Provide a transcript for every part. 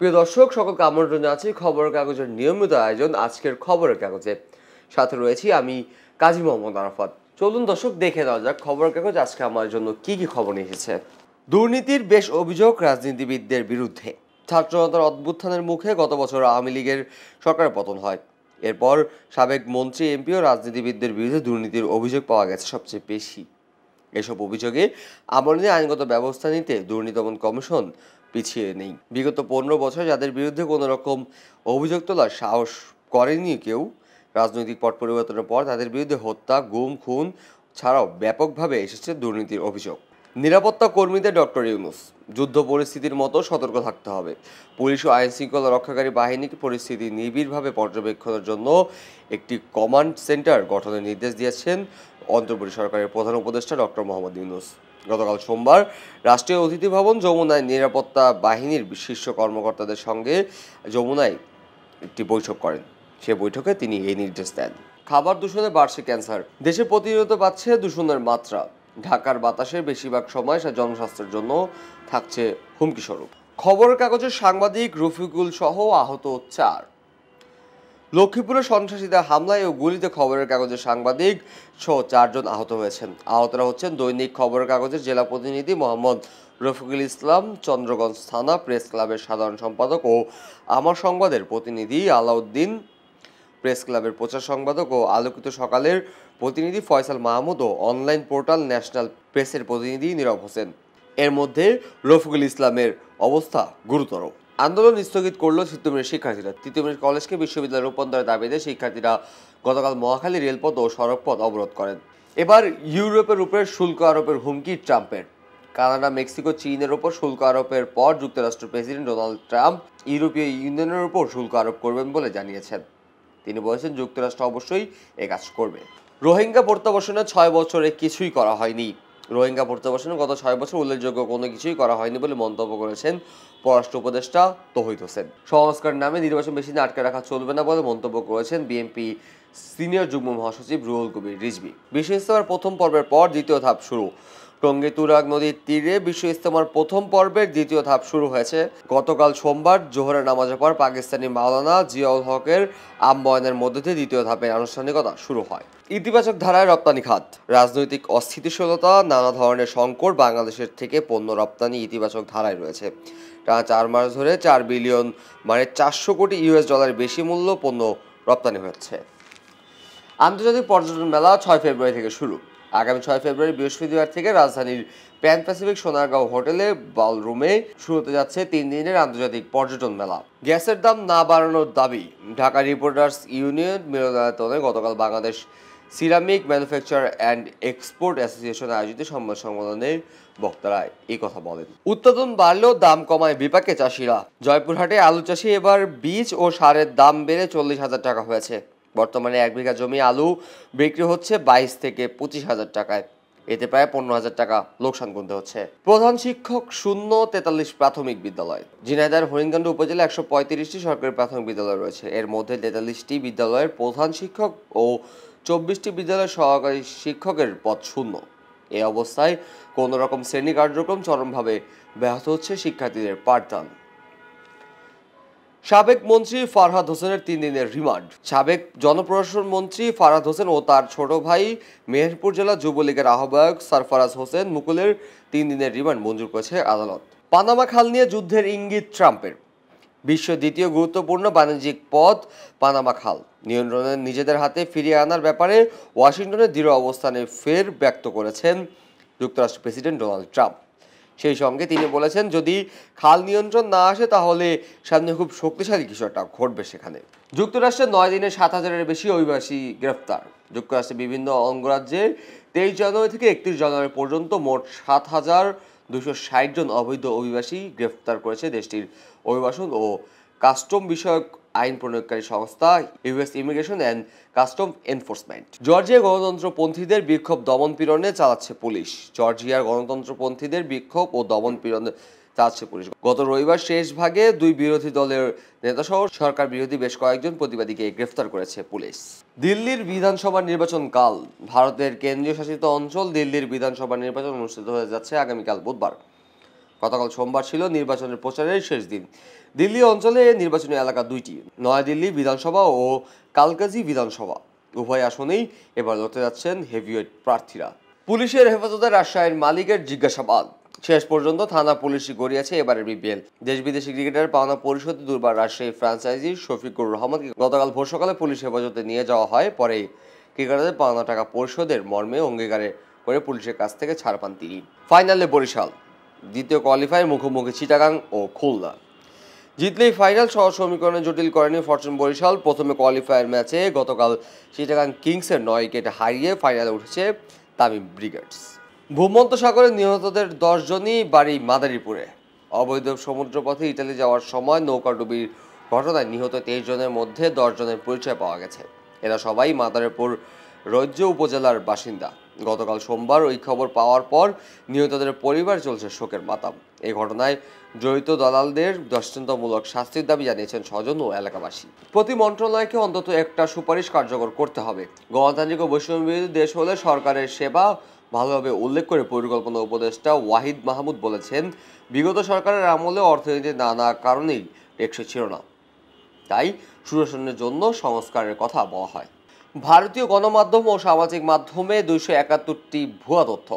প্রিয় দর্শক, সকলকে আমন্ত্রণ জানাচ্ছি খবরের কাগজের নিয়মিত আয়োজন আজকের খবরের কাগজে। সাথে রয়েছি আমি কাজী মোহাম্মদ আরাফাত। চলুন দর্শক, দেখে দেওয়া যাক খবরের কাগজ আজকে আমার জন্য কি কি খবর নিয়ে এসেছে। দুর্নীতির বেশ অভিযোগ রাজনীতিবিদদের বিরুদ্ধে। ছাত্র জনতার অভ্যুত্থানের মুখে গত বছর আওয়ামী লীগের সরকারের পতন হয়। এরপর সাবেক মন্ত্রী, এমপি ও রাজনীতিবিদদের বিরুদ্ধে দুর্নীতির অভিযোগ পাওয়া গেছে সবচেয়ে বেশি। এসব অভিযোগে আমলে আইনগত ব্যবস্থা নিতে দুর্নীতি দমন কমিশন পিছিয়ে নেই। বিগত 15 বছর যাদের বিরুদ্ধে কোনো রকম অভিযোগ তোলার সাহস করেনি কেউ, রাজনৈতিক পট পরিবর্তনের পর তাদের বিরুদ্ধে হত্যা, গুম, খুন ছাড়াও ব্যাপকভাবে এসেছে দুর্নীতির অভিযোগ। নিরাপত্তা কর্মীদের ডক্টর ইউনূস, যুদ্ধ পরিস্থিতির মতো সতর্ক থাকতে হবে। পুলিশ ও আইন শৃঙ্খলা রক্ষাকারী বাহিনীকে পরিস্থিতি নিবিড়ভাবে পর্যবেক্ষণের জন্য একটি কমান্ড সেন্টার গঠনের নির্দেশ দিয়েছেন অন্তর্বর্তী সরকারের প্রধান উপদেষ্টা ডক্টর মোহাম্মদ ইউনূস। গতকাল সোমবার রাষ্ট্রীয় অতিথি ভবন যমুনায় নিরাপত্তা বাহিনীর শীর্ষ কর্মকর্তাদের সঙ্গে যমুনায় একটি বৈঠক করেন। সে বৈঠকে তিনি এই নির্দেশ দেন। খাবার দূষণে বাড়ছে ক্যান্সার। দেশে প্রতিনিয়ত বাড়ছে দূষণের মাত্রা। ঢাকার বাতাসের বেশিরভাগ সময় জনস্বাস্থ্যের জন্য থাকছে হুমকি স্বরূপ। খবরের কাগজের সাংবাদিক রফিকুল সহ আহত 4। লক্ষ্মীপুরে সন্ত্রাসীদের হামলায় ও গুলিতে খবরের কাগজের সাংবাদিক সহ 4 জন আহত হয়েছেন। আহতরা হচ্ছেন দৈনিক খবরের কাগজের জেলা প্রতিনিধি মোহাম্মদ রফিকুল ইসলাম, চন্দ্রগঞ্জ থানা প্রেস ক্লাবের সাধারণ সম্পাদক ও আমার সংবাদের প্রতিনিধি আলাউদ্দিন, প্রেস ক্লাবের প্রচার সম্পাদক ও আলোকিত সকালের প্রতিনিধি ফয়সাল মাহমুদ ও অনলাইন পোর্টাল ন্যাশনাল প্রেসের প্রতিনিধি নীরব হোসেন। এর মধ্যে রফিকুল ইসলামের অবস্থা গুরুতর। আন্দোলন স্থগিত করল তিতুমিরের শিক্ষার্থীরা। তিতুমির কলেজকে বিশ্ববিদ্যালয়ে রূপান্তরের দাবিতে শিক্ষার্থীরা গতকাল মহাখালী রেলপথ ও সড়কপথ অবরোধ করেন। এবার ইউরোপের উপর শুল্ক আরোপের হুমকি ট্রাম্পের। কানাডা, মেক্সিকো, চীনের ওপর শুল্ক আরোপের পর যুক্তরাষ্ট্রের প্রেসিডেন্ট ডোনাল্ড ট্রাম্প ইউরোপীয় ইউনিয়নের উপর শুল্ক আরোপ করবেন বলে জানিয়েছেন। তিনি বলেছেন, যুক্তরাষ্ট্র অবশ্যই এ কাজ করবে। রোহিঙ্গা প্রত্যাবাসনে 6 বছরে কিছুই করা হয়নি। রোহিঙ্গা প্রত্যাবাসনে গত 6 বছর উল্লেখযোগ্য কোনো কিছুই করা হয়নি বলে মন্তব্য করেছেন পররাষ্ট্র উপদেষ্টা তৌহিদ হোসেন। সংস্কার নামে নির্বাচন বেশি দিন আটকে রাখা চলবে না বলে মন্তব্য করেছেন বিএনপি সিনিয়র যুগ্ম মহাসচিব রুহুল কবির রিজভী। বিশ্ব ইজতেমার প্রথম পর্বের পর দ্বিতীয় ধাপ শুরু। টঙ্গী তুরাগ নদীর তীরে বিশ্ব ইজতেমার প্রথম পর্বের দ্বিতীয় ধাপ শুরু হয়েছে। গতকাল সোমবার জোহরের নামাজের পর পাকিস্তানি মাওলানা জিয়াউল হকের আহ্বানের মধ্যে দিয়ে দ্বিতীয় ধাপের আনুষ্ঠানিকতা শুরু হয়। ইতিবাচক ধারায় রপ্তানি খাত। রাজনৈতিক অস্থিতিশীলতা, নানা ধরনের সংকট, বাংলাদেশের থেকে পণ্য রপ্তানি ইতিবাচক ধারায় রয়েছে। টানা 4 মাস ধরে 4 বিলিয়ন মানে 400 কোটি ইউএস ডলারের বেশি মূল্য পণ্য রপ্তানি হচ্ছে। আন্তর্জাতিক পর্যটন মেলা 6 ফেব্রুয়ারি থেকে শুরু। আগামী 6 ফেব্রুয়ারি বৃহস্পতিবার থেকে রাজধানীর প্যান প্যাসিফিক সোনারগাঁও হোটেলে বলরুমে শুরু হতে যাচ্ছে 3 দিনের আন্তর্জাতিক পর্যটন মেলা। গ্যাসের দাম না বাড়ানোর দাবি। ঢাকা রিপোর্টার্স ইউনিয়ন মিলনায়তনে গতকাল Bangladesh ceramic manufacture and export association আয়োজিত সংবাদ সম্মেলনে বক্তারা এই কথা বলেন। উৎপাদন বাড়লেও দাম কমায় বিপাকে চাষিরা। জয়পুরহাটে আলু চাষি এবার বীজ ও সারের দাম বেড়ে 40,000 টাকা হয়েছে। বর্তমানে 1 বিঘা জমি আলু বিক্রি হচ্ছে 22 থেকে 25,000 টাকায়। এতে প্রায় 15,000 টাকা লোকসান গুনতে হচ্ছে। প্রধান শিক্ষক শূন্য 43 প্রাথমিক বিদ্যালয়। ঝিনাইদহের হরিণকান্দি উপজেলায় 135টি সরকারি প্রাথমিক বিদ্যালয় রয়েছে। এর মধ্যে 43টি বিদ্যালয়ের প্রধান শিক্ষক ও 24টি বিদ্যালয়ের সহকারী শিক্ষকের পদ শূন্য। এই অবস্থায় কোনো রকম শ্রেণী কার্যক্রম চরমভাবে ব্যাহত হচ্ছে শিক্ষার্থীদের পাঠদান। সাবেক মন্ত্রী ফারহাদ হোসেনের 3 দিনের রিমান্ড। সাবেক জনপ্রশাসন মন্ত্রী ফারহাদ হোসেন ও তার ছোট ভাই মেহেরপুর জেলা যুবলীগের আহ্বায়ক সরফরাজ হোসেন মুকুলের 3 দিনের রিমান্ড মঞ্জুর করেছে আদালত। পানামা খাল নিয়ে যুদ্ধের ইঙ্গিত ট্রাম্পের। বিশ্বের দ্বিতীয় গুরুত্বপূর্ণ বাণিজ্যিক পথ পানামা খাল নিয়ন্ত্রণে নিজেদের হাতে ফিরিয়ে আনার ব্যাপারে ওয়াশিংটনের দৃঢ় অবস্থানে ফের ব্যক্ত করেছেন যুক্তরাষ্ট্রের প্রেসিডেন্ট ডোনাল্ড ট্রাম্প। সেই সঙ্গে তিনি বলেছেন, যদি খাল নিয়ন্ত্রণ না আসে তাহলে সামনে খুব শক্তিশালী কিছু একটা ঘটবে সেখানে। যুক্তরাষ্ট্রের 9 দিনে 7,000-এর বেশি অভিবাসী গ্রেফতার। যুক্তরাষ্ট্রের বিভিন্ন অঙ্গরাজ্যে 23 জানুয়ারি থেকে 31 জানুয়ারি পর্যন্ত মোট 7,260 জন অবৈধ অভিবাসী গ্রেফতার করেছে দেশটির অভিবাসন ও কাস্টম বিষয়ক আইন প্রণয়নকারী সংস্থা US immigration and custom enforcement. Georgia গণতন্ত্রপন্থীদের বিক্ষোভ দমনপীড়নে চালাচ্ছে পুলিশ। জর্জিয়ার গণতন্ত্রপন্থীদের বিক্ষোভ ও দমনপীড়নে চালাচ্ছে পুলিশ। গত রবিবার শেষ ভাগে 2 বিরোধী দলের নেতাসহ সরকার বিরোধী বেশ কয়েকজন প্রতিবাদীকে গ্রেফতার করেছে পুলিশ। দিল্লির বিধানসভা নির্বাচন কাল। ভারতের কেন্দ্রীয় শাসিত অঞ্চল দিল্লির বিধানসভা নির্বাচন অনুষ্ঠিত হয়ে যাচ্ছে আগামীকাল বুধবার। গতকাল সোমবার ছিল নির্বাচনের প্রচারের শেষ দিন। দিল্লি অঞ্চলে নির্বাচনী এলাকা দুইটি, নয়াদিল্লি বিধানসভা ও কালকাজি বিধানসভা। উভয় আসনেই এবার লড়তে যাচ্ছেন হেভিওয়েট প্রার্থীরা। পুলিশের হেফাজতে রাজশাহীর মালিকের জিজ্ঞাসাবাদ। শেষ পর্যন্ত থানা পুলিশই গড়িয়েছে এবারের বিপিএল। দেশ বিদেশি ক্রিকেটার পাওনা পরিশোধে দুর্বার রাজশাহী ফ্র্যাঞ্চাইজির শফিকুর রহমানকে গতকাল ভোর সকালে পুলিশ হেফাজতে নিয়ে যাওয়া হয়। পরে ক্রিকেটারদের পাওনা টাকা পরিশোধের মর্মে অঙ্গীকারে করে পুলিশের কাছ থেকে ছাড় পান তিনি। ফাইনালে বরিশাল, দ্বিতীয় কোয়ালিফায়ার মুখোমুখি চিটাগাং ও খুলনা। জিতলেই ফাইনাল সহ সমীকরণে জটিল করেনি ফরচুন বরিশাল। প্রথমে কোয়ালিফায়ার ম্যাচে গতকাল চিটাগাং কিংসের 9 উইকেট হারিয়ে ফাইনালে উঠেছে তামিম ব্রিগেডস। ভূমধ্যসাগরে নিহতদের 10 জনই বাড়ি মাদারীপুরে। অবৈধ সমুদ্রপথে ইতালি যাওয়ার সময় নৌকাডুবির ঘটনায় নিহত 23 জনের মধ্যে 10 জনের পরিচয় পাওয়া গেছে। এরা সবাই মাদারীপুর রৌদ্র উপজেলার বাসিন্দা। গতকাল সোমবার ওই খবর পাওয়ার পর নিহতদের পরিবার চলছে শোকের মাতাম। এই ঘটনায় জড়িত দালালদের দৃষ্টান্তমূলক শাস্তির দাবি জানিয়েছেন স্বজন ও এলাকাবাসী। প্রতি মন্ত্রণালয়কে অন্তত একটা সুপারিশ কার্যকর করতে হবে। গণতান্ত্রিক ও বৈষম্যবিরোধী দেশ হলে সরকারের সেবা ভালোভাবে উল্লেখ করে পরিকল্পনা উপদেষ্টা ওয়াহিদ মাহমুদ বলেছেন, বিগত সরকারের আমলে অর্থনীতির নানা কারণেই টেকসই ছিল না, তাই সুশাসনের জন্য সংস্কারের কথা বলা হয়। ভারতীয় গণমাধ্যম ও সামাজিক মাধ্যমে 271টি ভুয়া তথ্য।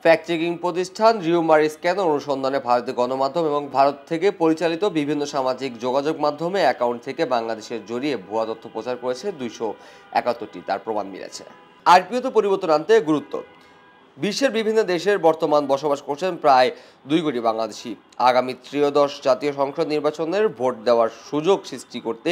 ফ্যাক্ট চেকিং প্রতিষ্ঠান রিউমারি স্ক্যান অনুসন্ধানে ভারতীয় গণমাধ্যম এবং ভারত থেকে পরিচালিত বিভিন্ন সামাজিক যোগাযোগ মাধ্যমে অ্যাকাউন্ট থেকে বাংলাদেশের জড়িয়ে ভুয়া তথ্য প্রচার করেছে 271টি, তার প্রমাণ মিলেছে। আরপিওতে পরিবর্তন আনতে গুরুত্ব। বিশ্বের বিভিন্ন দেশের বর্তমান বসবাস করছেন প্রায় 2 কোটি বাংলাদেশি। আগামী ত্রয়োদশ জাতীয় সংসদ নির্বাচনের ভোট দেওয়ার সুযোগ সৃষ্টি করতে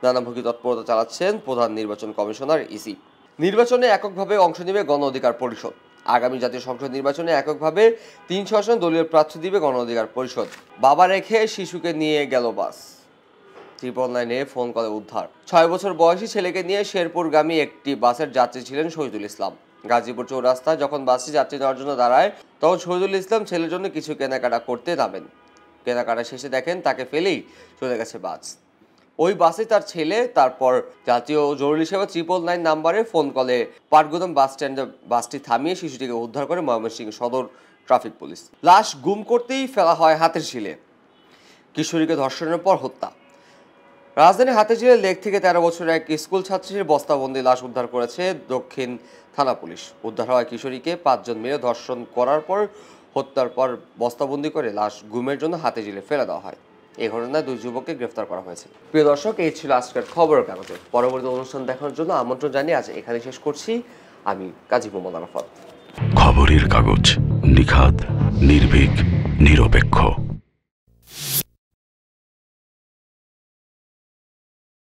নানামুখী তৎপরতা চালাচ্ছেন প্রধান নির্বাচন কমিশনার ইসি। নির্বাচনে এককভাবে অংশ নেবে গণ অধিকার পরিষদ। আগামী জাতীয় সংসদ নির্বাচনে এককভাবে 300 আসনে দলীয় প্রার্থী দিবে গণ অধিকার পরিষদ। বাবা রেখে শিশুকে নিয়ে গেল বাস, 999 ফোন করে উদ্ধার। 6 বছর বয়সী ছেলেকে নিয়ে শেরপুরগামী একটি বাসের যাত্রী ছিলেন শহীদুল ইসলাম। গাজীপুর চৌরাস্তায় যখন বাসটি যাত্রী নেওয়ার জন্য দাঁড়ায়, তখন শহীদুল ইসলাম ছেলের জন্য কিছু কেনাকাটা করতে নামেন। কেনাকাটা শেষে দেখেন তাকে ফেলেই চলে গেছে বাস। ওই বাসে তার ছেলে। তারপর জাতীয় জরুরি সেবা 999 নাম্বারে ফোন কলে পাটগুদাম বাস স্ট্যান্ডে বাসটি থামিয়ে শিশুটিকে উদ্ধার করে ময়মনসিংহ সদর ট্রাফিক পুলিশ। লাশ গুম করতেই ফেলা হয় হাতের ঝিলে। কিশোরীকে ধর্ষণের পর হত্যা। রাজধানীর হাতিঝিলের লেক থেকে 13 বছরের এক স্কুল ছাত্রীর বস্তাবন্দি লাশ উদ্ধার করেছে দক্ষিণ থানা পুলিশ। উদ্ধার হওয়া কিশোরীকে 5 জন মিলে ধর্ষণ করার পর হত্যার পর বস্তাবন্দি করে লাশ গুমের জন্য হাতিঝিলে ফেলে দেওয়া হয়। এই ঘটনায় 2 যুবককে গ্রেফতার করা হয়েছে। প্রিয় দর্শক, এই ছিল আজকের খবরের কাগজে। পরবর্তী অনুষ্ঠান দেখার জন্য আমন্ত্রণ জানিয়ে আজ এখানে শেষ করছি। আমি কাজী মোহাম্মদ আরাফাত। খবরের কাগজ, নিখাত, নির্ভীক, নিরপেক্ষ।